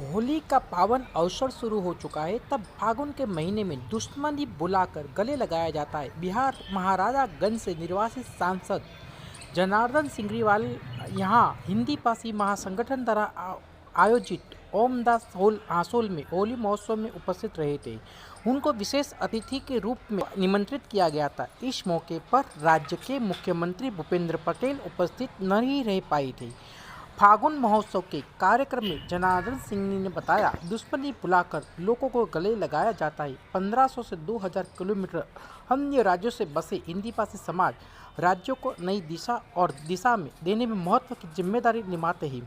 होली का पावन अवसर शुरू हो चुका है, तब फागुन के महीने में दुश्मनी बुलाकर गले लगाया जाता है। बिहार महाराजागंज से निर्वासित सांसद जनार्दन सिंगरीवाल यहाँ हिंदी भाषी महासंगठन द्वारा आयोजित ओमदास हासोल में होली महोत्सव में उपस्थित रहे थे। उनको विशेष अतिथि के रूप में निमंत्रित किया गया था। इस मौके पर राज्य के मुख्यमंत्री भूपेंद्र पटेल उपस्थित नहीं रह पाए थे। फागुन महोत्सव के कार्यक्रम में जनार्दन सिंह ने बताया, दुश्मनी बुलाकर लोगों को गले लगाया जाता है। 1500 से 2000 किलोमीटर अन्य राज्यों से बसे हिंदी भाषी समाज राज्यों को नई दिशा में देने में महत्व की जिम्मेदारी निभाते हैं।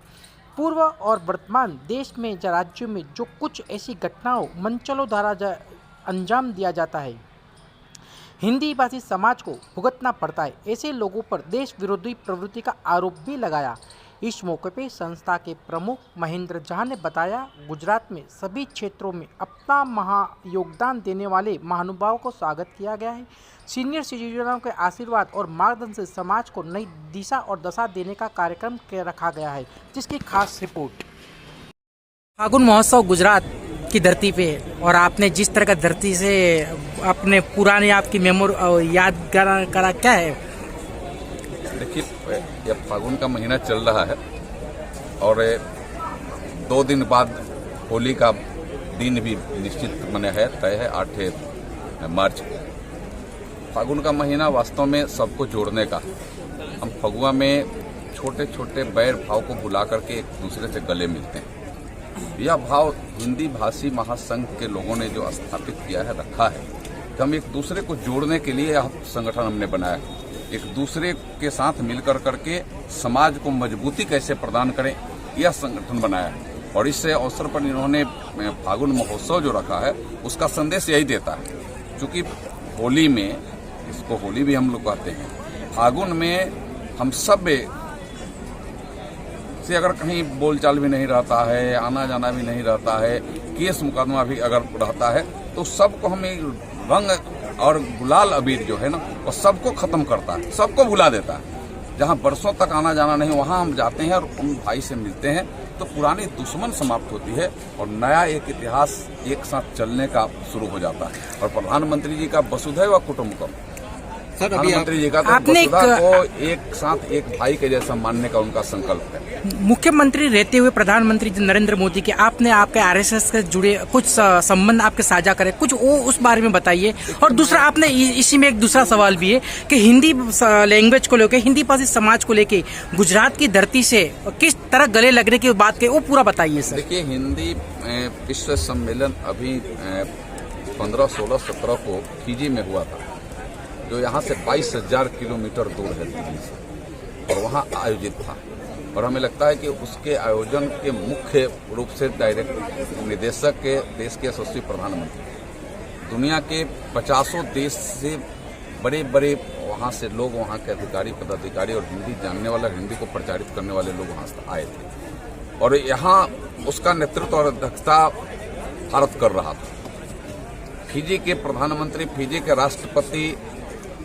पूर्व और वर्तमान देश में राज्यों में जो कुछ ऐसी घटनाओं मंचलों द्वारा अंजाम दिया जाता है, हिंदी भाषी समाज को भुगतना पड़ता है। ऐसे लोगों पर देश विरोधी प्रवृत्ति का आरोप भी लगाया। इस मौके पर संस्था के प्रमुख महेंद्र झा ने बताया, गुजरात में सभी क्षेत्रों में अपना योगदान देने वाले महानुभावों को स्वागत किया गया है। सीनियर सिटीजनों के आशीर्वाद और मार्गदर्शन से समाज को नई दिशा और दशा देने का कार्यक्रम रखा गया है, जिसकी खास रिपोर्ट। फागुन महोत्सव गुजरात की धरती पे, और आपने जिस तरह का धरती से अपने पुराने आपकी मेमोरी याद करा क्या है? देखिए, यह फागुन का महीना चल रहा है और 2 दिन बाद होली का दिन भी निश्चित मने है, तय है 8 मार्च। फागुन का महीना वास्तव में सबको जोड़ने का। हम फगुआ में छोटे छोटे बैर भाव को भुला करके एक दूसरे से गले मिलते हैं। यह भाव हिंदी भाषी महासंघ के लोगों ने जो स्थापित किया है, रखा है कि हम एक दूसरे को जोड़ने के लिए यह संगठन हमने बनाया है। एक दूसरे के साथ मिलकर करके समाज को मजबूती कैसे प्रदान करें, यह संगठन बनाया है। और इस अवसर पर इन्होंने फागुन महोत्सव जो रखा है, उसका संदेश यही देता है। क्योंकि होली में, इसको होली भी हम लोग कहते हैं, फागुन में हम सब से अगर कहीं बोलचाल भी नहीं रहता है, आना जाना भी नहीं रहता है, केस मुकदमा भी अगर रहता है, तो सबको हम रंग और गुलाल अबीर जो है ना, वो सबको खत्म करता है, सबको भुला देता है। जहाँ बरसों तक आना जाना नहीं, वहाँ हम जाते हैं और उन भाई से मिलते हैं, तो पुरानी दुश्मन समाप्त होती है और नया एक इतिहास एक साथ चलने का शुरू हो जाता है। और प्रधानमंत्री जी का वसुधैव कुटुंबकम, प्रधानमंत्री जी का तो वसुधा को एक साथ एक भाई के जैसा मानने का उनका संकल्प है। मुख्यमंत्री रहते हुए प्रधानमंत्री नरेंद्र मोदी के आपने आपके आरएसएस से जुड़े कुछ संबंध आपके साझा करे, कुछ वो उस बारे में बताइए। और दूसरा, आपने इसी में एक दूसरा सवाल भी है कि हिंदी लैंग्वेज को लेकर, हिंदी भाषी समाज को लेकर गुजरात की धरती से किस तरह गले लगने की बात के, वो पूरा बताइए सर। देखिए, हिंदी विश्व सम्मेलन अभी 15, 16, 17 को फिजी में हुआ था, जो यहाँ से 22,000 किलोमीटर दूर है दिल्ली से, और वहाँ आयोजित था। और हमें लगता है कि उसके आयोजन के मुख्य रूप से डायरेक्ट निदेशक के देश के यशस्वी प्रधानमंत्री, दुनिया के 50 देश से बड़े बड़े वहाँ से लोग, वहाँ के अधिकारी पदाधिकारी और हिंदी जानने वाला, हिंदी को प्रचारित करने वाले लोग वहाँ से आए थे। और यहाँ उसका नेतृत्व और अध्यक्षता भारत कर रहा था। फिजी के प्रधानमंत्री, फिजी के राष्ट्रपति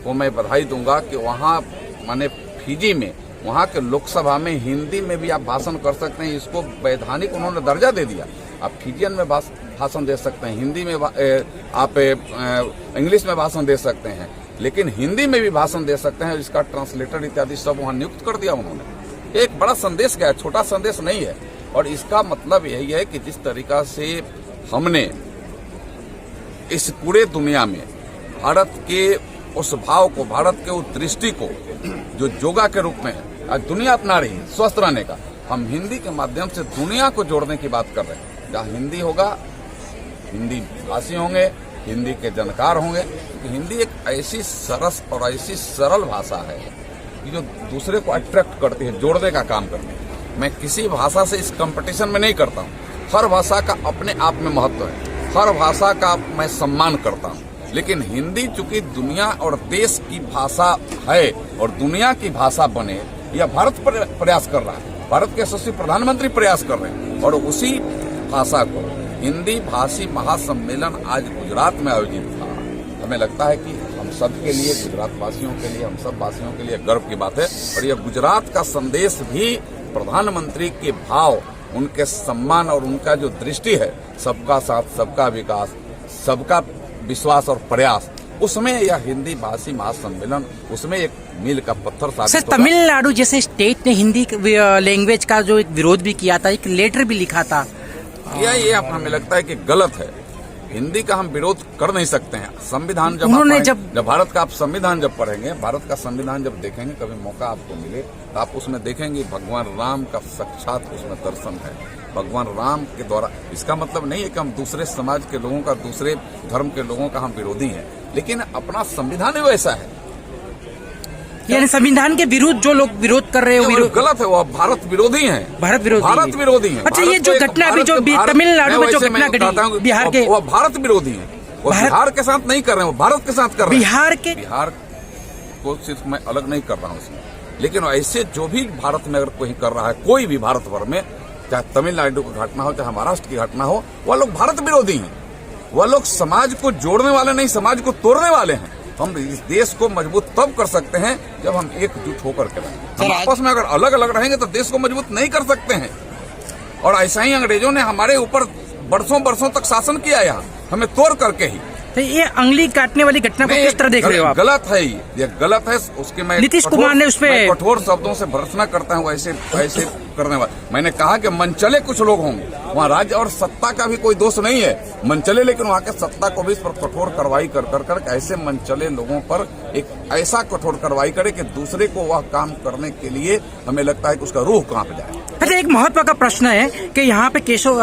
को मैं बधाई दूंगा कि वहाँ माने फिजी में, वहाँ के लोकसभा में हिंदी में भी आप भाषण कर सकते हैं। इसको वैधानिक उन्होंने दर्जा दे दिया। आप फिजियन में भाषण दे सकते हैं, हिंदी में आप इंग्लिश में भाषण दे सकते हैं, लेकिन हिंदी में भी भाषण दे सकते हैं। इसका ट्रांसलेटर इत्यादि सब वहाँ नियुक्त कर दिया उन्होंने। एक बड़ा संदेश गया, छोटा संदेश नहीं है। और इसका मतलब यही है कि जिस तरीका से हमने इस पूरे दुनिया में भारत के उस भाव को, भारत के उस दृष्टि को, जो योगा के रूप में है, आज दुनिया अपना रही है स्वस्थ रहने का, हम हिंदी के माध्यम से दुनिया को जोड़ने की बात कर रहे हैं। जहाँ हिंदी होगा, हिंदी भाषी होंगे, हिंदी के जानकार होंगे। हिंदी एक ऐसी सरस और ऐसी सरल भाषा है कि जो दूसरे को अट्रैक्ट करती है, जोड़ने का काम करती है। मैं किसी भाषा से इस कंपटीशन में नहीं करता हूँ। हर भाषा का अपने आप में महत्व है, हर भाषा का मैं सम्मान करता हूँ। लेकिन हिंदी चूंकि दुनिया और देश की भाषा है और दुनिया की भाषा बने, यह भारत प्रयास कर रहा है। भारत के यशस्वी प्रधानमंत्री प्रयास कर रहे हैं। और उसी भाषा को हिंदी भाषी महासम्मेलन आज गुजरात में आयोजित था। हमें लगता है कि हम सब के लिए, गुजरात वासियों के लिए, हम सब वासियों के लिए गर्व की बात है। और यह गुजरात का संदेश भी प्रधानमंत्री के भाव उनके सम्मान और उनका जो दृष्टि है सबका साथ, सबका विकास, सबका विश्वास और प्रयास, उसमें यह हिंदी भाषी महासम्मेलन उसमें एक मील का पत्थर साबित सर, तमिलनाडु जैसे स्टेट ने हिंदी लैंग्वेज का जो एक विरोध भी किया था, एक लेटर भी लिखा था। ये हमें लगता है कि गलत है। हिंदी का हम विरोध कर नहीं सकते हैं। संविधान जब भारत का आप संविधान जब पढ़ेंगे, भारत का संविधान जब देखेंगे, कभी मौका आपको मिले तो आप उसमें देखेंगे भगवान राम का साक्षात उसमें दर्शन है। भगवान राम के द्वारा, इसका मतलब नहीं है कि हम दूसरे समाज के लोगों का, दूसरे धर्म के लोगों का हम विरोधी हैं, लेकिन अपना संविधान ही वैसा है। यानी संविधान के विरुद्ध जो लोग विरोध कर रहे हैं गलत है, वो भारत विरोधी हैं। भारत विरोधी हैं। अच्छा, ये जो घटना अभी जो तमिलनाडु में जो घटना घटी बिहार के, वो भारत विरोधी है। वो बिहार के साथ नहीं कर रहे हैं, वो भारत के साथ कर रहे हैं। बिहार को सिर्फ मैं अलग नहीं कर रहा हूँ इसमें, लेकिन ऐसे जो भी भारत में अगर कोई कर रहा है, कोई भी भारत भर में, चाहे तमिलनाडु की घटना हो, चाहे महाराष्ट्र की घटना हो, वह लोग भारत विरोधी हैं। वह लोग समाज को जोड़ने वाले नहीं, समाज को तोड़ने वाले हैं। हम इस देश को मजबूत तब कर सकते हैं जब हम एकजुट होकर के रहें। हम आपस में अगर अलग अलग रहेंगे तो देश को मजबूत नहीं कर सकते हैं। और ऐसा ही अंग्रेजों ने हमारे ऊपर बरसों तक शासन किया, यहाँ हमें तोड़ करके ही। तो ये अंगली काटने वाली घटना को किस तरह देख रहे हो आप? गलत है, ये गलत है। उसके मैं नीतीश कुमार ने उसमें कठोर शब्दों से भर्त्सना करता हूँ ऐसे करने वाले। मैंने कहा कि मनचले कुछ लोग होंगे, वहाँ राज्य और सत्ता का भी कोई दोष नहीं है, मनचले, लेकिन वहाँ के सत्ता को भी इस पर कठोर कार्रवाई कर ऐसे मनचले लोगों पर एक ऐसा कठोर कार्रवाई करे कि दूसरे को वह काम करने के लिए हमें लगता है कि उसका रूह कांप जाए। अच्छा, एक महत्व का प्रश्न है कि यहाँ पे केशव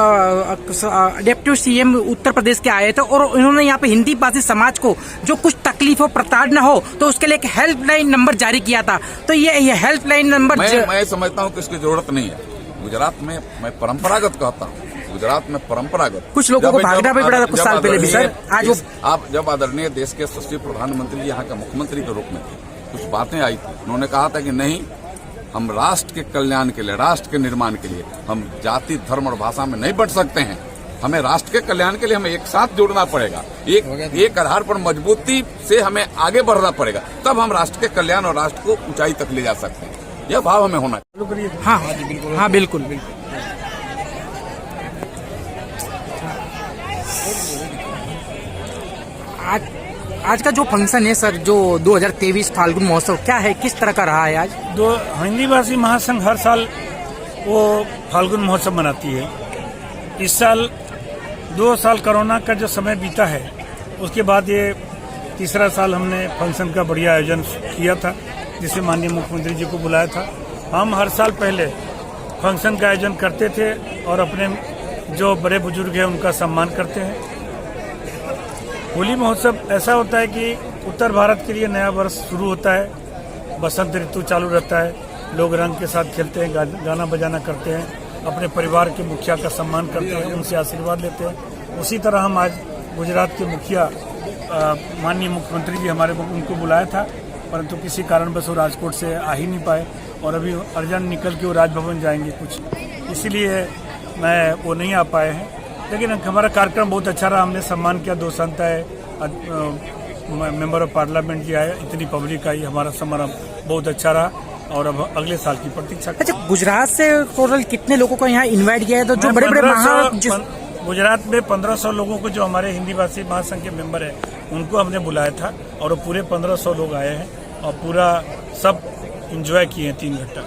डिप्टी सीएम उत्तर प्रदेश के आए थे और उन्होंने यहाँ पे हिंदी भाषी समाज को जो कुछ तकलीफ हो, प्रताड़ना हो, तो उसके लिए एक हेल्पलाइन नंबर जारी किया था। तो ये हेल्पलाइन नंबर मैं समझता हूँ कि इसकी जरूरत नहीं है। गुजरात में मैं परंपरागत कहता हूँ, गुजरात में परंपरागत कुछ लोगों को भागना भी पड़ा था कुछ साल पहले भी। सर, आज आप जब आदरणीय देश के यशस्वी प्रधानमंत्री जी यहाँ के मुख्यमंत्री के रूप में थे, कुछ बातें आई थी, उन्होंने कहा था कि नहीं, हम राष्ट्र के कल्याण के लिए, राष्ट्र के निर्माण के लिए हम जाति, धर्म और भाषा में नहीं बंट सकते हैं। हमें राष्ट्र के कल्याण के लिए हमें एक साथ जुड़ना पड़ेगा, एक आधार पर मजबूती से हमें आगे बढ़ना पड़ेगा, तब हम राष्ट्र के कल्याण और राष्ट्र को ऊंचाई तक ले जा सकते हैं। यह भाव हमें होना चाहिए। हाँ, बिल्कुल। आज का जो फंक्शन है सर, जो 2023 फाल्गुन महोत्सव, क्या है, किस तरह का रहा है आज? हिंदी भाषी महासंघ हर साल वो फाल्गुन महोत्सव मनाती है। इस साल 2 साल कोरोना का जो समय बीता है, उसके बाद ये तीसरा साल हमने फंक्शन का बढ़िया आयोजन किया था, जिसे माननीय मुख्यमंत्री जी को बुलाया था। हम हर साल पहले फंक्शन का आयोजन करते थे और अपने जो बड़े बुजुर्ग हैं उनका सम्मान करते हैं। होली महोत्सव ऐसा होता है कि उत्तर भारत के लिए नया वर्ष शुरू होता है, बसंत ऋतु चालू रहता है, लोग रंग के साथ खेलते हैं, गाना बजाना करते हैं, अपने परिवार के मुखिया का सम्मान करते हैं, उनसे आशीर्वाद लेते हैं। उसी तरह हम आज गुजरात के मुखिया माननीय मुख्यमंत्री जी हमारे उनको बुलाया था, परंतु किसी कारणवश वो राजकोट से आ ही नहीं पाए और अभी अर्जेंट निकल के वो राजभवन जाएंगे कुछ, इसीलिए वो नहीं आ पाए हैं। लेकिन हमारा कार्यक्रम बहुत अच्छा रहा, हमने सम्मान किया, 2 संत आए, मेंबर ऑफ पार्लियामेंट जी आए, इतनी पब्लिक आई, हमारा समारोह बहुत अच्छा रहा और अब अगले साल की प्रतीक्षा। अच्छा, गुजरात से टोटल कितने लोगों को यहाँ इनवाइट किया है? तो जो बड़े गुजरात में 1500 लोगों को, जो हमारे हिंदी भाषी महासंघ के मेंबर है, उनको हमने बुलाया था और पूरे 1500 लोग आए हैं और पूरा सब एंजॉय किए हैं 3 घंटा।